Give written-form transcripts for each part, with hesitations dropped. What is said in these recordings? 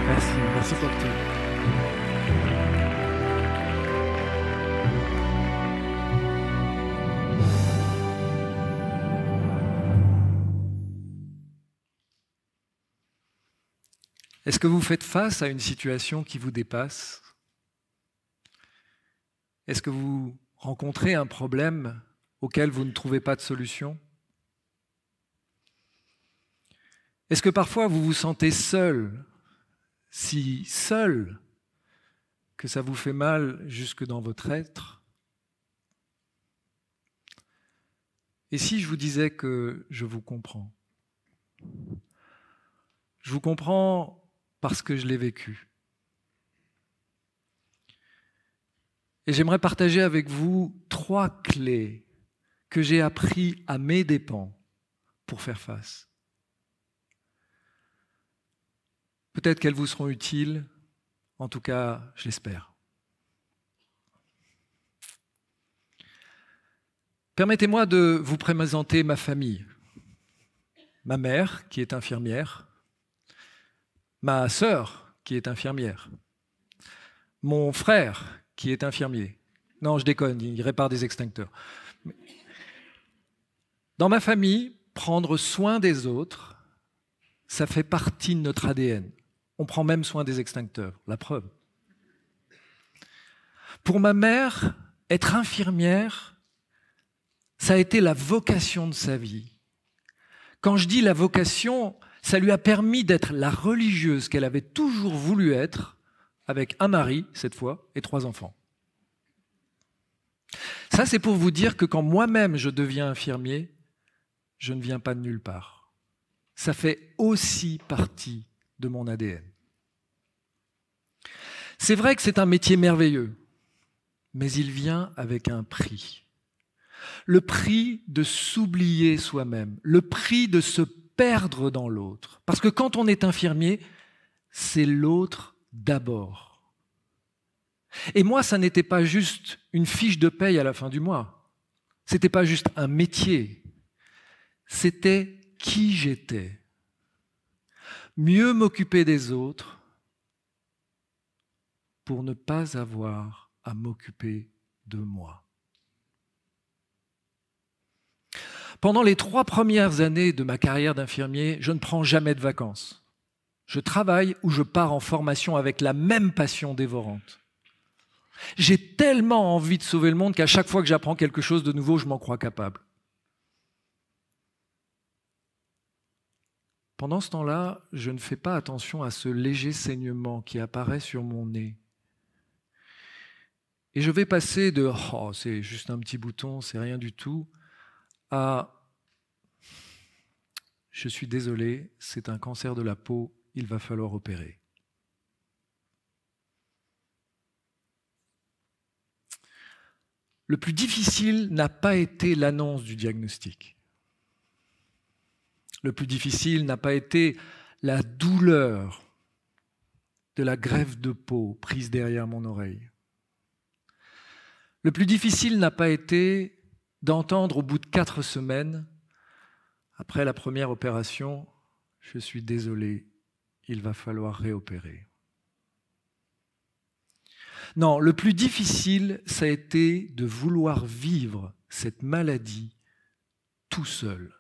Merci pour tout. Est-ce que vous faites face à une situation qui vous dépasse? Est-ce que vous rencontrez un problème auquel vous ne trouvez pas de solution? Est-ce que parfois vous vous sentez seul, si seul que ça vous fait mal jusque dans votre être? Et si je vous disais que je vous comprends? Je vous comprends parce que je l'ai vécu. Et j'aimerais partager avec vous 3 clés que j'ai appris à mes dépens pour faire face. Peut-être qu'elles vous seront utiles, en tout cas, je l'espère. Permettez-moi de vous présenter ma famille. Ma mère, qui est infirmière, ma sœur, qui est infirmière, mon frère, qui est infirmier. Non, je déconne, il répare des extincteurs. Dans ma famille, prendre soin des autres, ça fait partie de notre ADN. On prend même soin des extincteurs, la preuve. Pour ma mère, être infirmière, ça a été la vocation de sa vie. Quand je dis la vocation, ça lui a permis d'être la religieuse qu'elle avait toujours voulu être, avec un mari, cette fois, et 3 enfants. Ça, c'est pour vous dire que quand moi-même je deviens infirmier, je ne viens pas de nulle part. Ça fait aussi partie de mon ADN. C'est vrai que c'est un métier merveilleux, mais il vient avec un prix. Le prix de s'oublier soi-même, le prix de se perdre dans l'autre. Parce que quand on est infirmier, c'est l'autre d'abord. Et moi, ça n'était pas juste une fiche de paye à la fin du mois. C'était pas juste un métier. C'était qui j'étais. Mieux m'occuper des autres pour ne pas avoir à m'occuper de moi. Pendant les 3 premières années de ma carrière d'infirmier, je ne prends jamais de vacances. Je travaille ou je pars en formation avec la même passion dévorante. J'ai tellement envie de sauver le monde qu'à chaque fois que j'apprends quelque chose de nouveau, je m'en crois capable. Pendant ce temps-là, je ne fais pas attention à ce léger saignement qui apparaît sur mon nez. Et je vais passer de « oh, c'est juste un petit bouton, c'est rien du tout » à « je suis désolé, c'est un cancer de la peau, il va falloir opérer ». Le plus difficile n'a pas été l'annonce du diagnostic. Le plus difficile n'a pas été la douleur de la greffe de peau prise derrière mon oreille. Le plus difficile n'a pas été d'entendre au bout de 4 semaines, après la première opération, « je suis désolé, il va falloir réopérer ». Non, le plus difficile, ça a été de vouloir vivre cette maladie tout seul.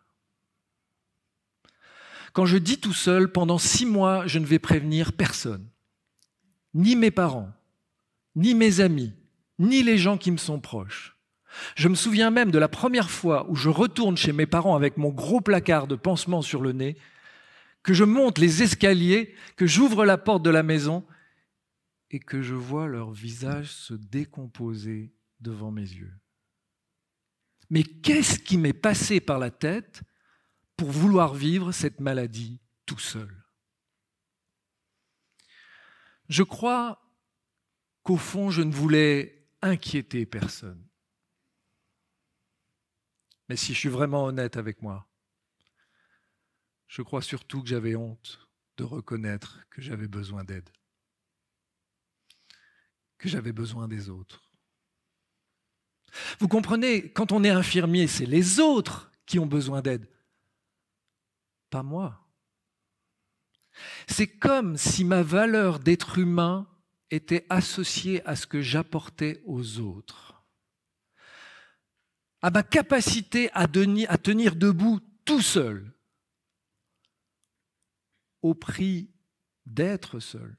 Quand je dis tout seul, pendant 6 mois, je ne vais prévenir personne. Ni mes parents, ni mes amis, ni les gens qui me sont proches. Je me souviens même de la première fois où je retourne chez mes parents avec mon gros placard de pansements sur le nez, que je monte les escaliers, que j'ouvre la porte de la maison et que je vois leur visage se décomposer devant mes yeux. Mais qu'est-ce qui m'est passé par la tête pour vouloir vivre cette maladie tout seul? Je crois qu'au fond, je ne voulais inquiéter personne. Mais si je suis vraiment honnête avec moi, je crois surtout que j'avais honte de reconnaître que j'avais besoin d'aide, que j'avais besoin des autres. Vous comprenez, quand on est infirmier, c'est les autres qui ont besoin d'aide, pas moi. C'est comme si ma valeur d'être humain était associée à ce que j'apportais aux autres, à ma capacité à tenir debout tout seul, au prix d'être seul,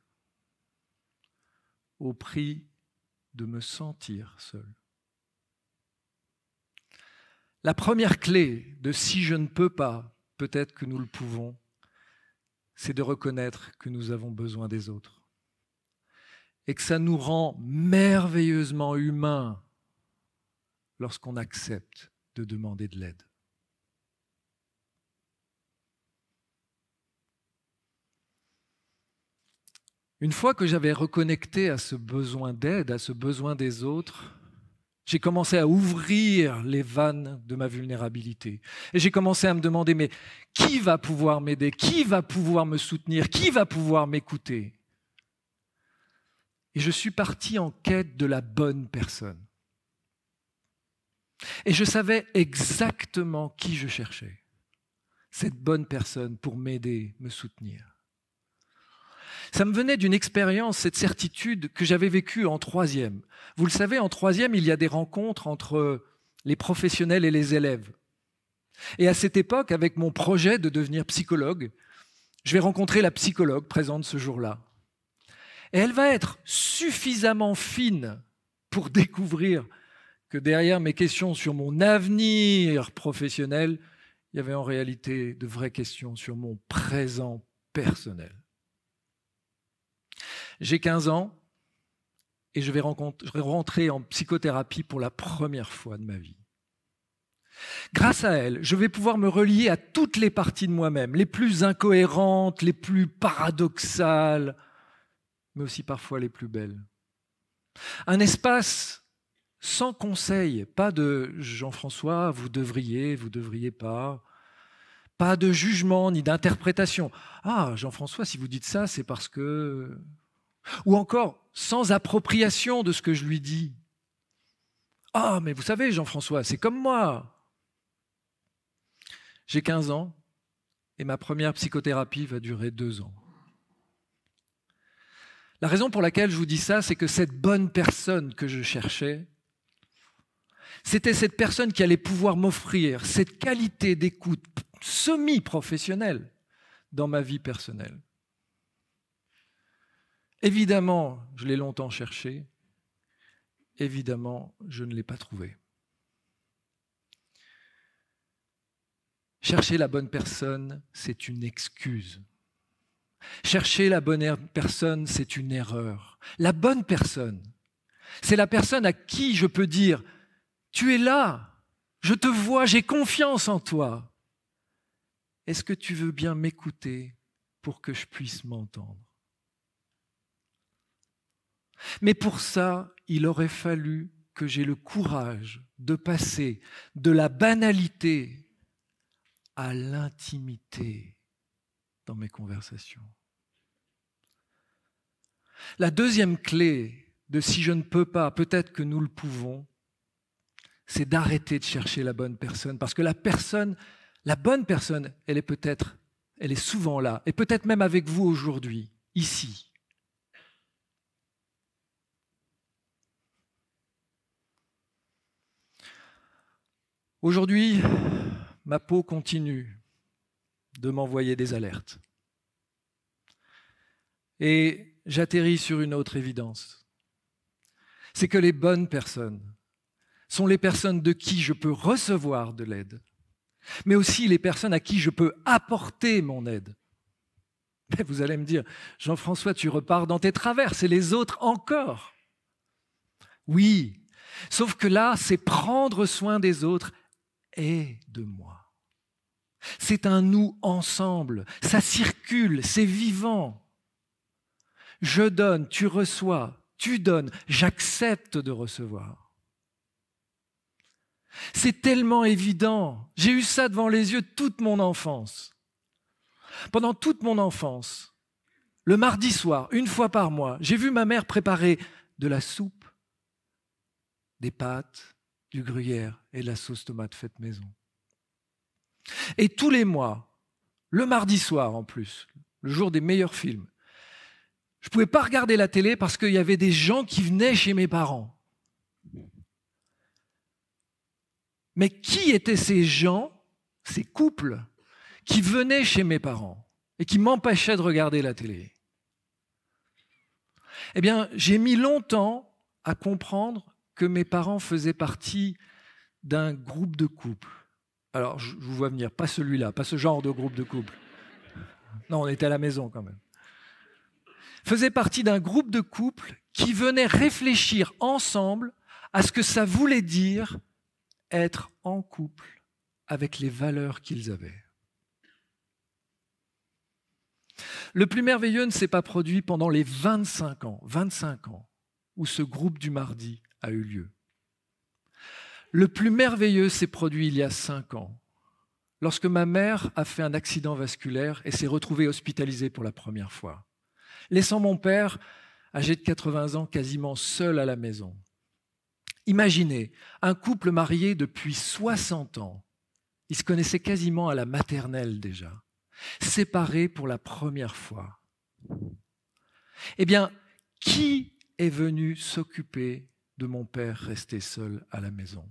au prix de me sentir seul. La première clé de si je ne peux pas, peut-être que nous le pouvons, c'est de reconnaître que nous avons besoin des autres et que ça nous rend merveilleusement humains lorsqu'on accepte de demander de l'aide. Une fois que j'avais reconnecté à ce besoin d'aide, à ce besoin des autres, j'ai commencé à ouvrir les vannes de ma vulnérabilité. Et j'ai commencé à me demander, mais qui va pouvoir m'aider? Qui va pouvoir me soutenir? Qui va pouvoir m'écouter? Et je suis parti en quête de la bonne personne. Et je savais exactement qui je cherchais. Cette bonne personne pour m'aider, me soutenir. Ça me venait d'une expérience, cette certitude que j'avais vécue en troisième. Vous le savez, en troisième, il y a des rencontres entre les professionnels et les élèves. Et à cette époque, avec mon projet de devenir psychologue, je vais rencontrer la psychologue présente ce jour-là. Et elle va être suffisamment fine pour découvrir que derrière mes questions sur mon avenir professionnel, il y avait en réalité de vraies questions sur mon présent personnel. J'ai 15 ans et je vais rentrer en psychothérapie pour la première fois de ma vie. Grâce à elle, je vais pouvoir me relier à toutes les parties de moi-même, les plus incohérentes, les plus paradoxales, mais aussi parfois les plus belles. Un espace sans conseil, pas de « Jean-François, vous devriez pas », pas de jugement ni d'interprétation. « Ah, Jean-François, si vous dites ça, c'est parce que… » Ou encore, sans appropriation de ce que je lui dis. « Ah, mais vous savez, Jean-François, c'est comme moi !» J'ai 15 ans et ma première psychothérapie va durer 2 ans. La raison pour laquelle je vous dis ça, c'est que cette bonne personne que je cherchais, c'était cette personne qui allait pouvoir m'offrir cette qualité d'écoute semi-professionnelle dans ma vie personnelle. Évidemment, je l'ai longtemps cherché. Évidemment, je ne l'ai pas trouvé. Chercher la bonne personne, c'est une excuse. Chercher la bonne personne, c'est une erreur. La bonne personne, c'est la personne à qui je peux dire « Tu es là, je te vois, j'ai confiance en toi. Est-ce que tu veux bien m'écouter pour que je puisse m'entendre ?» Mais pour ça, il aurait fallu que j'aie le courage de passer de la banalité à l'intimité dans mes conversations. La deuxième clé de si je ne peux pas, peut-être que nous le pouvons, c'est d'arrêter de chercher la bonne personne. Parce que la bonne personne, elle est souvent là, et peut-être même avec vous aujourd'hui, ici. Aujourd'hui, ma peau continue de m'envoyer des alertes. Et j'atterris sur une autre évidence. C'est que les bonnes personnes sont les personnes de qui je peux recevoir de l'aide, mais aussi les personnes à qui je peux apporter mon aide. Mais vous allez me dire, Jean-François, tu repars dans tes travers, c'est les autres encore. Oui, sauf que là, c'est prendre soin des autres et de moi. C'est un nous ensemble, ça circule, c'est vivant. Je donne, tu reçois, tu donnes, j'accepte de recevoir. C'est tellement évident. J'ai eu ça devant les yeux toute mon enfance. Pendant toute mon enfance, le mardi soir, une fois par mois, j'ai vu ma mère préparer de la soupe, des pâtes, du gruyère et de la sauce tomate faite maison. Et tous les mois, le mardi soir en plus, le jour des meilleurs films. Je ne pouvais pas regarder la télé parce qu'il y avait des gens qui venaient chez mes parents. Mais qui étaient ces gens, ces couples, qui venaient chez mes parents et qui m'empêchaient de regarder la télé? Eh bien, j'ai mis longtemps à comprendre que mes parents faisaient partie d'un groupe de couples. Alors, je vous vois venir, pas celui-là, pas ce genre de groupe de couples. Non, on était à la maison quand même. Faisaient partie d'un groupe de couples qui venaient réfléchir ensemble à ce que ça voulait dire être en couple avec les valeurs qu'ils avaient. Le plus merveilleux ne s'est pas produit pendant les 25 ans où ce groupe du mardi a eu lieu. Le plus merveilleux s'est produit il y a 5 ans, lorsque ma mère a fait un accident vasculaire et s'est retrouvée hospitalisée pour la première fois, laissant mon père, âgé de 80 ans, quasiment seul à la maison. Imaginez, un couple marié depuis 60 ans, ils se connaissaient quasiment à la maternelle déjà, séparés pour la première fois. Eh bien, qui est venu s'occuper de mon père resté seul à la maison?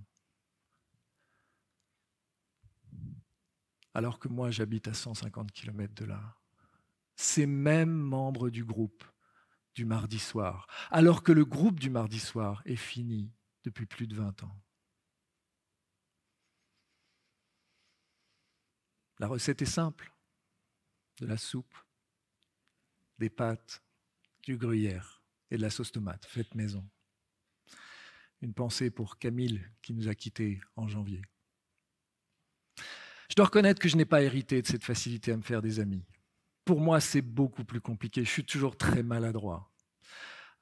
Alors que moi, j'habite à 150 km de là. Ces mêmes membres du groupe du mardi soir, alors que le groupe du mardi soir est fini depuis plus de 20 ans. La recette est simple. De la soupe, des pâtes, du gruyère et de la sauce tomate, faite maison. Une pensée pour Camille qui nous a quittés en janvier. Je dois reconnaître que je n'ai pas hérité de cette facilité à me faire des amis. Pour moi, c'est beaucoup plus compliqué. Je suis toujours très maladroit.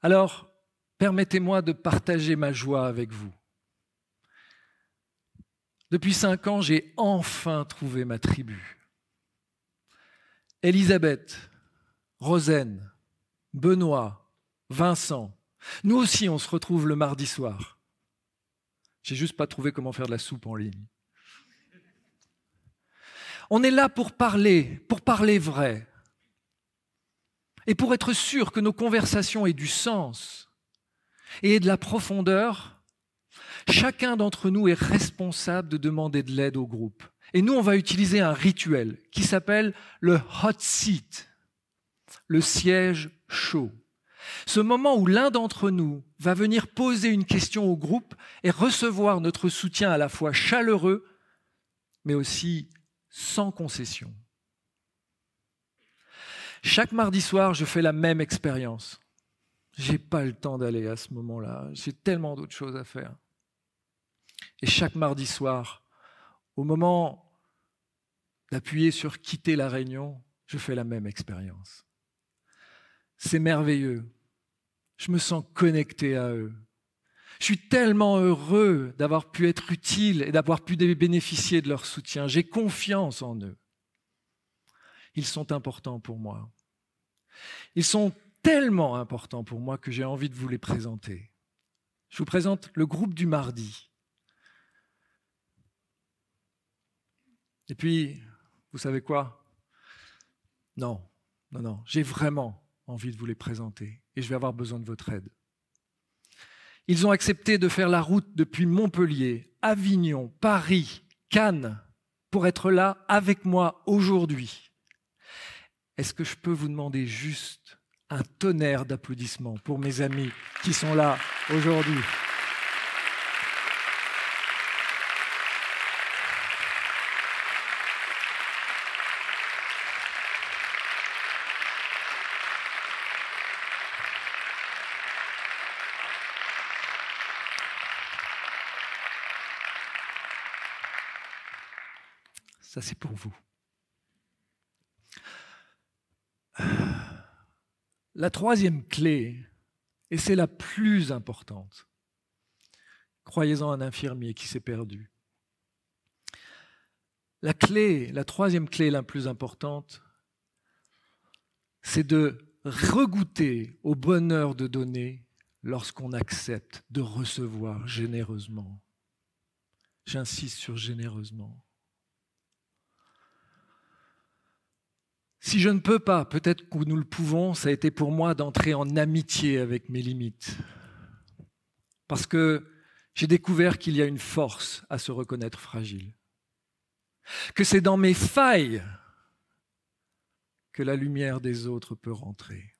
Alors, permettez-moi de partager ma joie avec vous. Depuis 5 ans, j'ai enfin trouvé ma tribu. Elisabeth, Rosaine, Benoît, Vincent, nous aussi on se retrouve le mardi soir. J'ai juste pas trouvé comment faire de la soupe en ligne. On est là pour parler vrai. Et pour être sûr que nos conversations aient du sens et aient de la profondeur, chacun d'entre nous est responsable de demander de l'aide au groupe. Et nous, on va utiliser un rituel qui s'appelle le hot seat, le siège chaud. Ce moment où l'un d'entre nous va venir poser une question au groupe et recevoir notre soutien à la fois chaleureux, mais aussi sans concession. Chaque mardi soir, je fais la même expérience. Je n'ai pas le temps d'aller à ce moment-là. J'ai tellement d'autres choses à faire. Et chaque mardi soir, au moment d'appuyer sur quitter la réunion, je fais la même expérience. C'est merveilleux. Je me sens connecté à eux. Je suis tellement heureux d'avoir pu être utile et d'avoir pu bénéficier de leur soutien. J'ai confiance en eux. Ils sont importants pour moi. Ils sont tellement importants pour moi que j'ai envie de vous les présenter. Je vous présente le groupe du mardi. Et puis, vous savez quoi? Non, j'ai vraiment envie de vous les présenter et je vais avoir besoin de votre aide. Ils ont accepté de faire la route depuis Montpellier, Avignon, Paris, Cannes, pour être là avec moi aujourd'hui. Est-ce que je peux vous demander juste un tonnerre d'applaudissements pour mes amis qui sont là aujourd'hui? Ça, c'est pour vous. La troisième clé, et c'est la plus importante, croyez-en un infirmier qui s'est perdu. La troisième clé la plus importante, c'est de regoûter au bonheur de donner lorsqu'on accepte de recevoir généreusement. J'insiste sur généreusement. Si je ne peux pas, peut-être que nous le pouvons, ça a été pour moi d'entrer en amitié avec mes limites. Parce que j'ai découvert qu'il y a une force à se reconnaître fragile. Que c'est dans mes failles que la lumière des autres peut rentrer.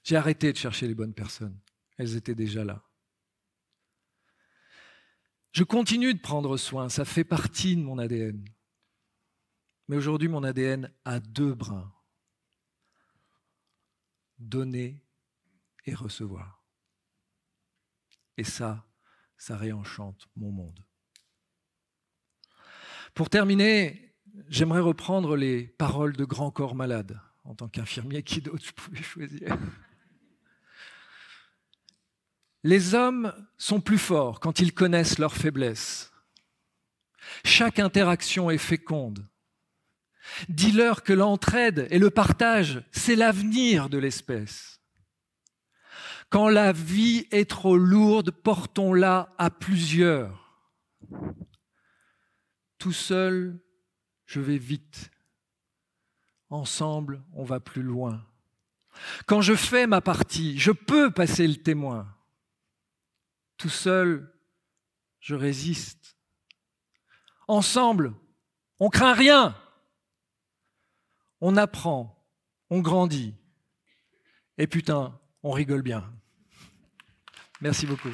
J'ai arrêté de chercher les bonnes personnes. Elles étaient déjà là. Je continue de prendre soin, ça fait partie de mon ADN. Mais aujourd'hui, mon ADN a 2 brins. Donner et recevoir. Et ça réenchante mon monde. Pour terminer, j'aimerais reprendre les paroles de Grand Corps Malade. En tant qu'infirmier, qui d'autre je pouvais choisir ? Les hommes sont plus forts quand ils connaissent leurs faiblesses. Chaque interaction est féconde. Dis-leur que l'entraide et le partage, c'est l'avenir de l'espèce. Quand la vie est trop lourde, portons-la à plusieurs. Tout seul, je vais vite. Ensemble, on va plus loin. Quand je fais ma partie, je peux passer le témoin. Tout seul, je résiste. Ensemble, on craint rien. On apprend, on grandit. Et putain, on rigole bien. Merci beaucoup.